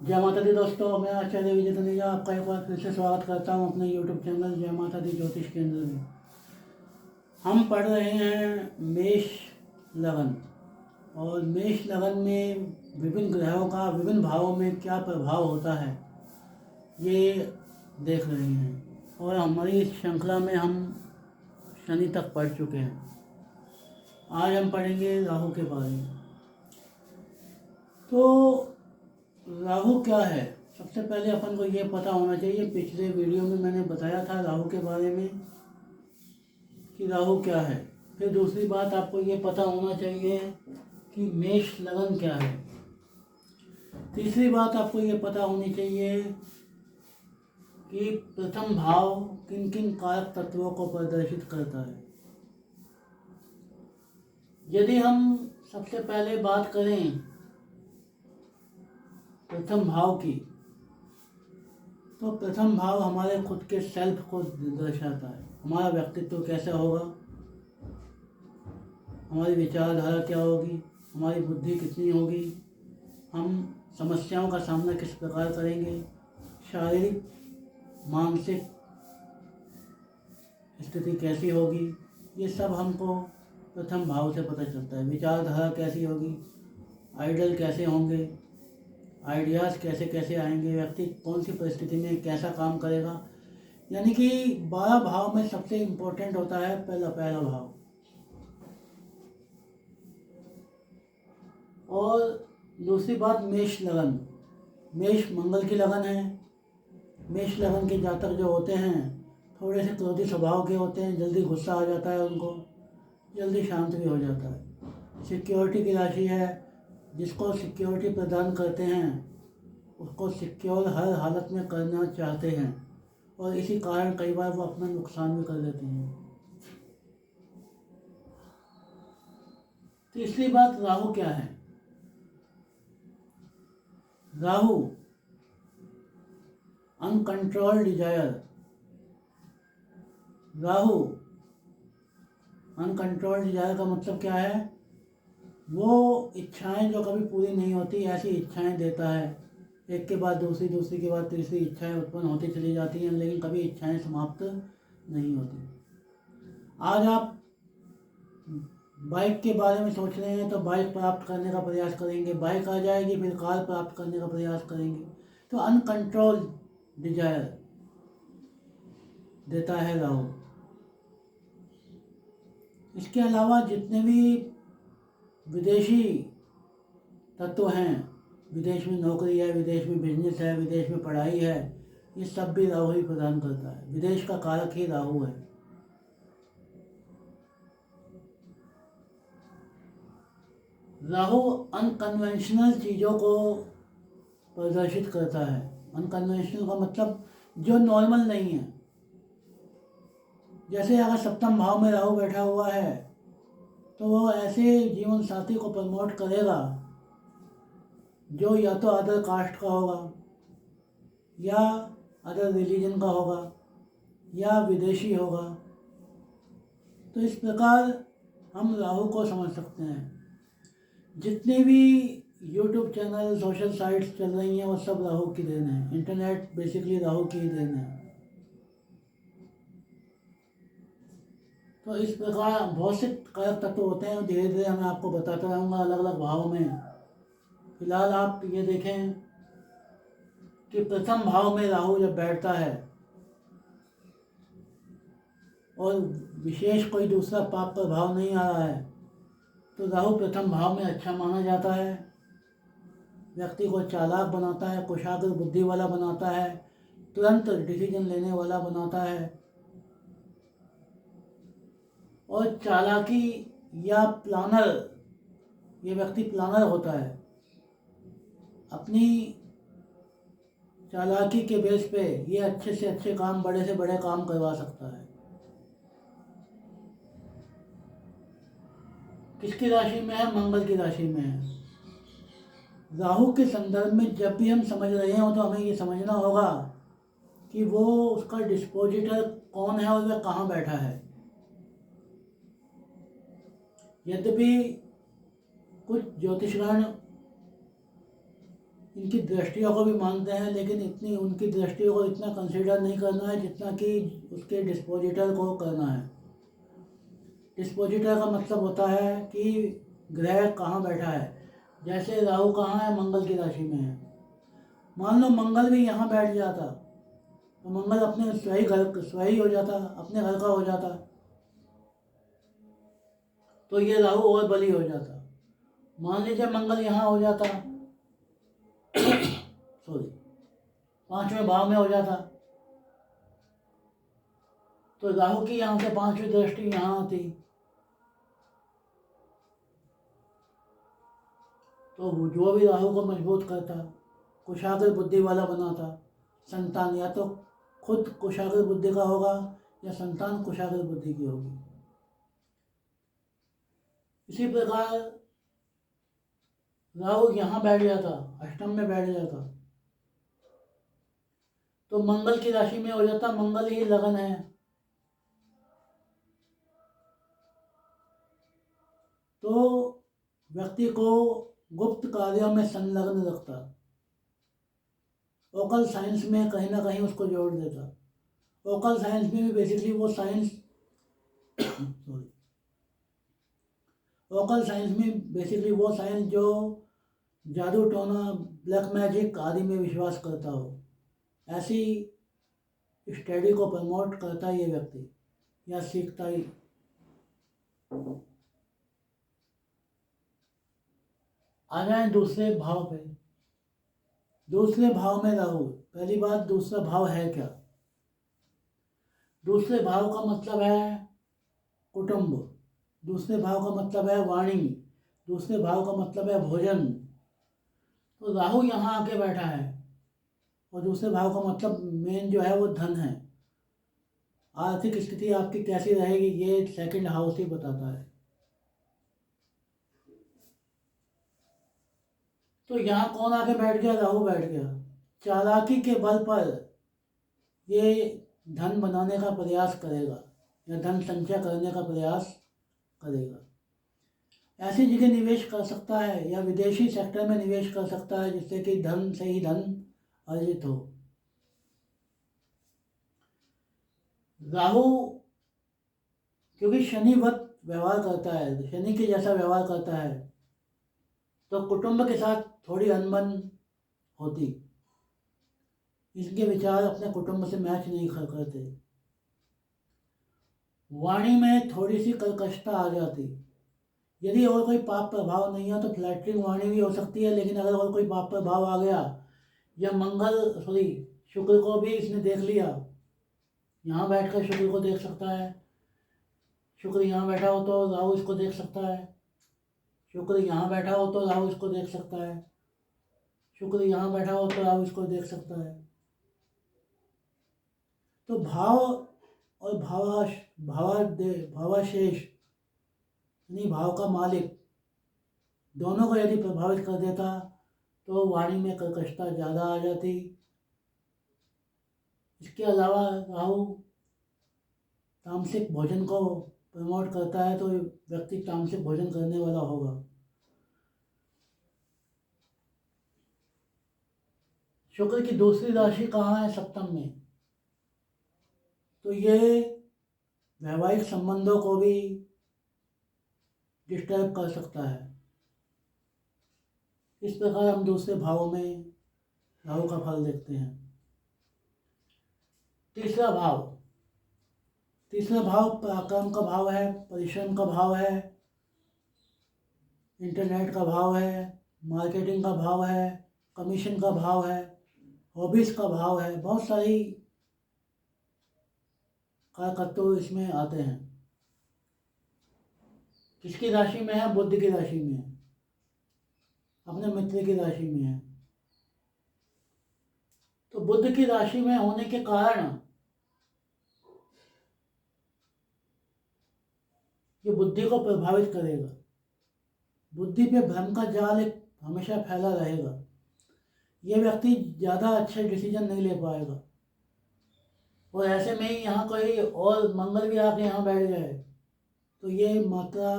जय माता दी दोस्तों, मैं आचार्य विजय तनेजा आपका एक बार फिर से स्वागत करता हूं अपने यूट्यूब चैनल जय माता दी ज्योतिष केंद्र में। हम पढ़ रहे हैं मेष लगन, और मेष लगन में विभिन्न ग्रहों का विभिन्न भावों में क्या प्रभाव होता है ये देख रहे हैं। और हमारी इस श्रृंखला में हम शनि तक पढ़ चुके हैं। आज हम पढ़ेंगे राहु के बारे में। तो राहु क्या है, सबसे पहले अपन को ये पता होना चाहिए। पिछले वीडियो में मैंने बताया था राहु के बारे में कि राहु क्या है। फिर दूसरी बात आपको ये पता होना चाहिए कि मेष लगन क्या है। तीसरी बात आपको ये पता होनी चाहिए कि प्रथम भाव किन किन कारक तत्वों को प्रदर्शित करता है। यदि हम सबसे पहले बात करें प्रथम भाव की, तो प्रथम भाव हमारे खुद के सेल्फ को दर्शाता है। हमारा व्यक्तित्व कैसा होगा, हमारी विचारधारा क्या होगी, हमारी बुद्धि कितनी होगी, हम समस्याओं का सामना किस प्रकार करेंगे, शारीरिक मानसिक स्थिति कैसी होगी, ये सब हमको प्रथम भाव से पता चलता है। विचारधारा कैसी होगी, आइडियल कैसे होंगे, आइडियाज़ कैसे कैसे आएंगे, व्यक्ति कौन सी परिस्थिति में कैसा काम करेगा। यानी कि 12 भाव में सबसे इम्पोर्टेंट होता है पहला भाव। और दूसरी बात मेष लगन, मेष मंगल की लगन है। मेष लगन के जातक जो होते हैं थोड़े से क्रोधी स्वभाव के होते हैं, जल्दी गुस्सा आ जाता है उनको, जल्दी शांत भी हो जाता है। सिक्योरिटी की राशि है, जिसको सिक्योरिटी प्रदान करते हैं उसको सिक्योर हर हालत में करना चाहते हैं, और इसी कारण कई बार वो अपना नुकसान भी कर लेते हैं। तीसरी बात राहु क्या है। Rahu uncontrolled desire. Rahu uncontrolled desire का मतलब क्या है, वो इच्छाएं जो कभी पूरी नहीं होती ऐसी इच्छाएं देता है। एक के बाद दूसरी, दूसरी के बाद तीसरी इच्छाएं उत्पन्न होती चली जाती हैं, लेकिन कभी इच्छाएं समाप्त नहीं होती। आज आप बाइक के बारे में सोच रहे हैं तो बाइक प्राप्त करने का प्रयास करेंगे, बाइक आ जाएगी फिर कार प्राप्त करने का प्रयास करेंगे। तो अनकंट्रोल डिजायर देता है राहु। इसके अलावा जितने भी विदेशी तत्व हैं, विदेश में नौकरी है, विदेश में बिजनेस है, विदेश में पढ़ाई है, ये सब भी राहु ही प्रदान करता है। विदेश का कारक ही राहु है। राहु अनकन्वेंशनल चीज़ों को प्रदर्शित करता है। अनकन्वेंशनल का मतलब जो नॉर्मल नहीं है। जैसे अगर सप्तम भाव में राहु बैठा हुआ है तो वो ऐसे जीवन साथी को प्रमोट करेगा जो या तो अदर कास्ट का होगा, या अदर रिलीजन का होगा, या विदेशी होगा। तो इस प्रकार हम राहु को समझ सकते हैं। जितने भी यूट्यूब चैनल, सोशल साइट्स चल रही हैं वो सब राहु की देन है। इंटरनेट बेसिकली राहु की देन है। तो इस प्रकार बहुत से कारक तत्व होते हैं, धीरे धीरे मैं आपको बताता रहूँगा अलग अलग भाव में। फिलहाल आप ये देखें कि प्रथम भाव में राहु जब बैठता है और विशेष कोई दूसरा पाप प्रभाव नहीं आ रहा है तो राहु प्रथम भाव में अच्छा माना जाता है। व्यक्ति को चालाक बनाता है, कुशाग्र बुद्धि वाला बनाता है, तुरंत डिसीजन लेने वाला बनाता है। और चालाकी या प्लानर, ये व्यक्ति प्लानर होता है। अपनी चालाकी के बेस पे ये अच्छे से अच्छे काम, बड़े से बड़े काम करवा सकता है। किसकी राशि में है, मंगल की राशि में है। राहु के संदर्भ में जब भी हम समझ रहे हो तो हमें ये समझना होगा कि वो उसका डिस्पोजिटर कौन है और वह कहाँ बैठा है। यद्यपि कुछ ज्योतिषगण इनकी दृष्टियों को भी मानते हैं, लेकिन इतनी उनकी दृष्टियों को इतना कंसिडर नहीं करना है जितना कि उसके डिस्पोजिटर को करना है। डिस्पोजिटर का मतलब होता है कि ग्रह कहाँ बैठा है। जैसे राहु कहाँ है, मंगल की राशि में है। मान लो मंगल भी यहाँ बैठ जाता तो मंगल अपने स्वही हो जाता, अपने घर का हो जाता, तो ये राहु और बली हो जाता। मान लीजिए मंगल यहाँ हो जाता, सॉरी, 5वें भाव में हो जाता, तो राहु की यहाँ से 5वीं दृष्टि यहाँ आती, तो वो जो भी राहु को मजबूत करता, कुशाग्र बुद्धि वाला बनाता। संतान या तो खुद कुशाग्र बुद्धि का होगा या संतान कुशाग्र बुद्धि की होगी। इसी प्रकार राहु यहाँ बैठ जाता, अष्टम में बैठ जाता, तो मंगल की राशि में हो जाता। मंगल ही लगन है, तो व्यक्ति को गुप्त कार्यों में संलग्न रखता, ओकल साइंस में कहीं ना कहीं उसको जोड़ देता। ओकल साइंस में भी बेसिकली वो साइंस सॉरी ओकल साइंस में बेसिकली वो साइंस जो जादू टोना, ब्लैक मैजिक आदि में विश्वास करता हो, ऐसी स्टडी को प्रमोट करता ये व्यक्ति या सीखता ही। आ जाए दूसरे भाव पे। दूसरे भाव में राहु, पहली बात दूसरा भाव है क्या? दूसरे भाव का मतलब है कुटुंब, दूसरे भाव का मतलब है वाणी, दूसरे भाव का मतलब है भोजन। तो राहु यहाँ आके बैठा है और दूसरे भाव का मतलब मेन जो है वो धन है। आर्थिक स्थिति आपकी कैसी रहेगी ये सेकंड हाउस ही बताता है। तो यहाँ कौन आके बैठ गया? राहु बैठ गया। चालाकी के बल पर ये धन बनाने का प्रयास करेगा या धन संचय करने का प्रयास करेगा। ऐसी जगह निवेश कर सकता है या विदेशी सेक्टर में निवेश कर सकता है जिससे कि धन से ही धन अर्जित हो। राहु क्योंकि शनिवत व्यवहार करता है, शनि के जैसा व्यवहार करता है, तो कुटुंब के साथ थोड़ी अनबन होती। इनके विचार अपने कुटुंब से मैच नहीं करते। वाणी में थोड़ी सी कर्कशता आ जाती। यदि और कोई पाप प्रभाव नहीं है तो फ्लैटरिंग वाणी भी हो सकती है, लेकिन अगर और कोई पाप प्रभाव आ गया या शुक्र को भी इसने देख लिया, यहाँ बैठकर शुक्र को देख सकता है, शुक्र यहाँ बैठा हो तो राहु इसको देख सकता है, शुक्र यहाँ बैठा हो तो राहु इसको देख सकता है, शुक्र यहाँ बैठा हो तो राहु इसको देख सकता है। तो भाव और भावाशेष यानी भाव का मालिक दोनों को यदि प्रभावित कर देता तो वाणी में कर्कशता ज़्यादा आ जाती। इसके अलावा राहु तामसिक भोजन को प्रमोट करता है, तो व्यक्ति तामसिक भोजन करने वाला होगा। शुक्र की दूसरी राशि कहाँ है? सप्तम में। तो ये वैवाहिक संबंधों को भी डिस्टर्ब कर सकता है। इस प्रकार हम दूसरे भाव में राहु का फल देखते हैं। तीसरा भाव पराक्रम का भाव है, परिश्रम का भाव है, इंटरनेट का भाव है, मार्केटिंग का भाव है, कमीशन का भाव है, हॉबीज़ का भाव है। बहुत सारी कारकत्व इसमें आते हैं। किसकी राशि में है? बुध की राशि में है, अपने मित्र की राशि में है। तो बुध की राशि में होने के कारण ये बुद्धि को प्रभावित करेगा। बुद्धि पे भ्रम का जाल एक हमेशा फैला रहेगा। ये व्यक्ति ज़्यादा अच्छे डिसीजन नहीं ले पाएगा, और ऐसे में ही यहाँ कोई और मंगल भी आके यहाँ बैठ जाए तो ये मात्रा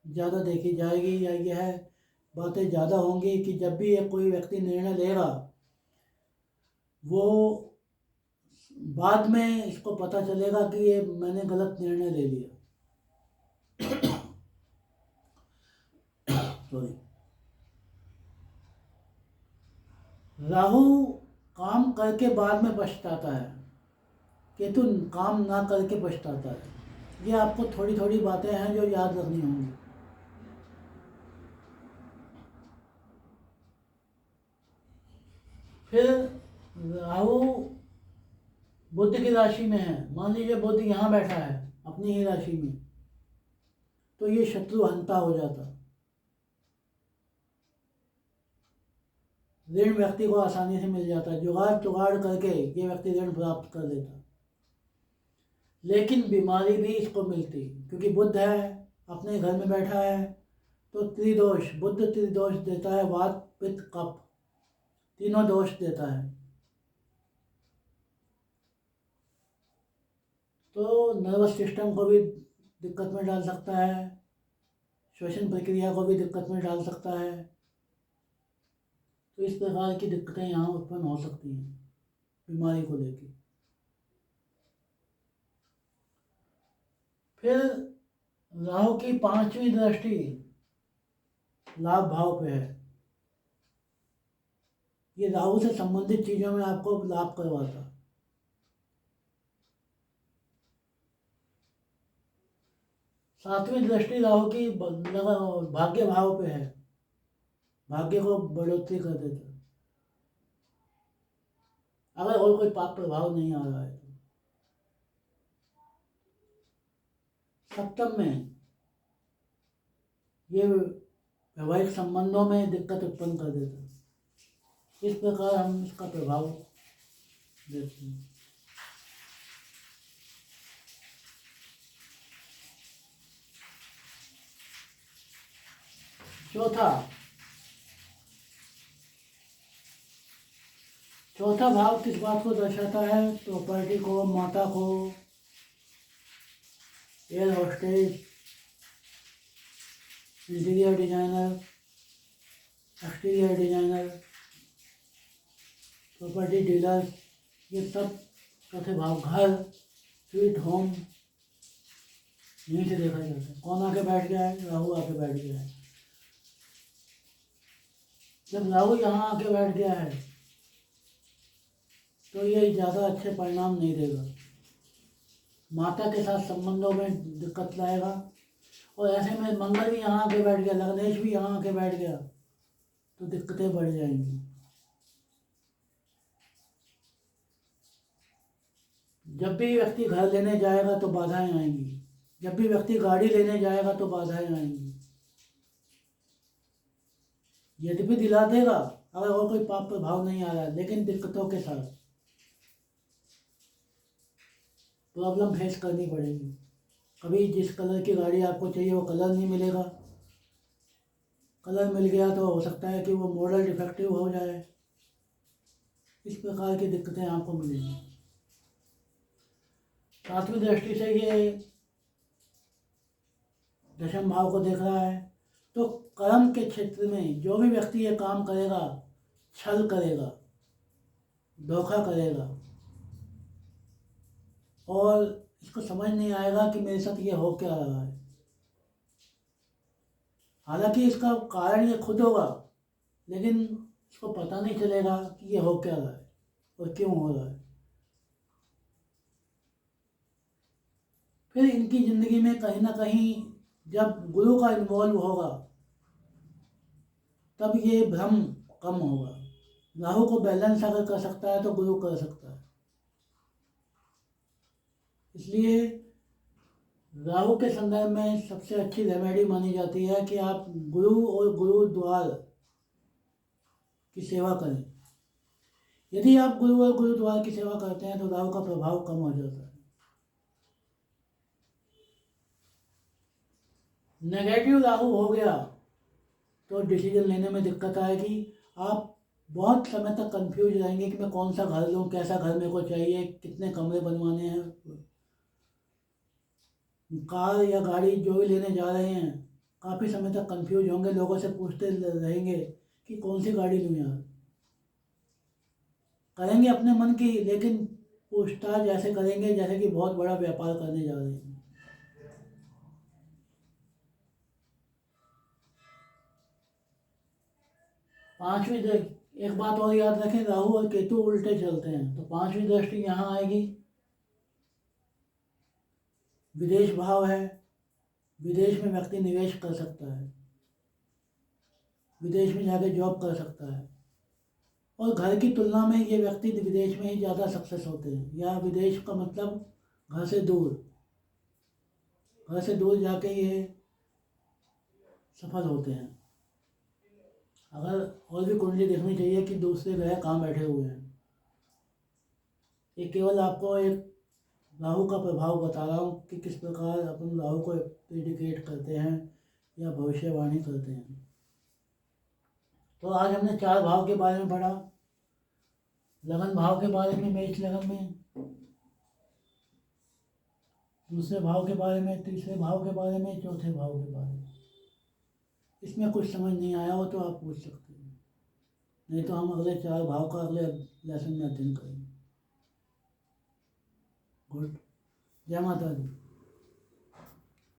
ज़्यादा देखी जाएगी या यह बातें ज़्यादा होंगी कि जब भी ये कोई व्यक्ति निर्णय लेगा वो बाद में इसको पता चलेगा कि ये मैंने गलत निर्णय ले लिया। सॉरी। राहु काम करके बाद में पछताता है, केतु काम ना करके पछताता है। ये आपको थोड़ी थोड़ी बातें हैं जो याद रखनी होंगी। फिर राहु बुध की राशि में है। मान लीजिए बुध यहाँ बैठा है अपनी ही राशि में, तो ये शत्रु हंता हो जाता। ऋण व्यक्ति को आसानी से मिल जाता, जुगाड़ जुगाड़ करके ये व्यक्ति ऋण प्राप्त कर लेता। लेकिन बीमारी भी इसको मिलती क्योंकि बुध है अपने घर में बैठा है, तो त्रिदोष, बुध त्रिदोष देता है, वात पित्त कफ तीनों दोष देता है। तो नर्वस सिस्टम को भी दिक्कत में डाल सकता है, श्वसन प्रक्रिया को भी दिक्कत में डाल सकता है। तो इस प्रकार की दिक्कतें यहाँ उत्पन्न हो सकती हैं बीमारी को लेकर। फिर राहु की 5वीं दृष्टि लाभ भाव पे है। ये राहु से संबंधित चीजों में आपको लाभ करवाता। 7वीं दृष्टि राहु की भाग्य भाव पे है, भाग्य को बढ़ोतरी कर देता अगर और कोई पाप प्रभाव नहीं आ रहा है तो। सप्तम में ये वैवाहिक संबंधों में दिक्कत उत्पन्न कर देता। इस प्रकार हम इसका प्रभाव देखते हैं। चौथा भाव किस बात को दर्शाता है? प्रॉपर्टी को, माता को, air hostess, interior designer, exterior designer, property dealer, ये सब चौथे भाव। घर, स्वीट होम, यहीं से देखा जाता है। कौन आके बैठ गया है? राहु आके बैठ गया है। जब राहु यहाँ आके बैठ गया है तो ये ज़्यादा अच्छे परिणाम नहीं देगा। माता के साथ संबंधों में दिक्कत लाएगा। और ऐसे में मंगल भी यहाँ आके बैठ गया, लग्नेश भी यहाँ आके बैठ गया, तो दिक्कतें बढ़ जाएंगी। जब भी व्यक्ति घर लेने जाएगा तो बाधाएं आएंगी, जब भी व्यक्ति गाड़ी लेने जाएगा तो बाधाएं आएंगी। यद्यपि दिला देगा अगर और कोई पाप प्रभाव नहीं आ रहा है, लेकिन दिक्कतों के साथ प्रॉब्लम फेस करनी पड़ेगी। कभी जिस कलर की गाड़ी आपको चाहिए वो कलर नहीं मिलेगा, कलर मिल गया तो हो सकता है कि वो मॉडल डिफेक्टिव हो जाए। इस प्रकार की दिक्कतें आपको मिलेंगी। 7वीं दृष्टि से ये दशम भाव को देख रहा है, तो कर्म के क्षेत्र में जो भी व्यक्ति ये काम करेगा, छल करेगा, धोखा करेगा और इसको समझ नहीं आएगा कि मेरे साथ ये हो क्या रहा है। हालांकि इसका कारण ये खुद होगा, लेकिन इसको पता नहीं चलेगा कि ये हो क्या रहा है और क्यों हो रहा है। फिर इनकी ज़िंदगी में कहीं ना कहीं जब गुरु का इन्वॉल्व होगा तब ये भ्रम कम होगा। राहु को बैलेंस अगर कर सकता है तो गुरु कर सकता है। इसलिए राहु के संदर्भ में सबसे अच्छी रेमेडी मानी जाती है कि आप गुरु और गुरुद्वार की सेवा करें। यदि आप गुरु और गुरुद्वार की सेवा करते हैं तो राहु का प्रभाव कम हो जाता है। नेगेटिव राहु हो गया तो डिसीजन लेने में दिक्कत आएगी। आप बहुत समय तक कंफ्यूज रहेंगे कि मैं कौन सा घर लूँ, कैसा घर मेरे को चाहिए, कितने कमरे बनवाने हैं। कार या गाड़ी जो भी लेने जा रहे हैं, काफ़ी समय तक कंफ्यूज होंगे, लोगों से पूछते रहेंगे कि कौन सी गाड़ी लूँ यार। करेंगे अपने मन की, लेकिन पूछताछ ऐसे करेंगे जैसे कि बहुत बड़ा व्यापार करने जा रहे हैं। पांचवी एक बात और याद रखें, राहु और केतु उल्टे चलते हैं, तो पांचवी दृष्टि यहाँ आएगी। विदेश भाव है, विदेश में व्यक्ति निवेश कर सकता है, विदेश में जाकर जॉब कर सकता है, और घर की तुलना में ये व्यक्ति विदेश में ही ज़्यादा सक्सेस होते हैं। या विदेश का मतलब घर से दूर, घर से दूर जाके ये सफल होते हैं। अगर और भी कुंडली देखनी चाहिए कि दूसरे ग्रह कहाँ बैठे हुए हैं, ये केवल आपको एक राहु का प्रभाव बता रहा हूँ कि किस प्रकार अपन राहु को इंडिकेट करते हैं या भविष्यवाणी करते हैं। तो आज हमने 4 भाव के बारे में पढ़ा, लगन भाव के बारे में, मेष लगन में, दूसरे भाव के बारे में, तीसरे भाव के बारे में, चौथे भाव के बारे में। इसमें कुछ समझ नहीं आया हो तो आप पूछ सकते हैं, नहीं तो हम अगले 4 भाव का अगले लेसन में अध्ययन करेंगे। गुड, जय माता दी।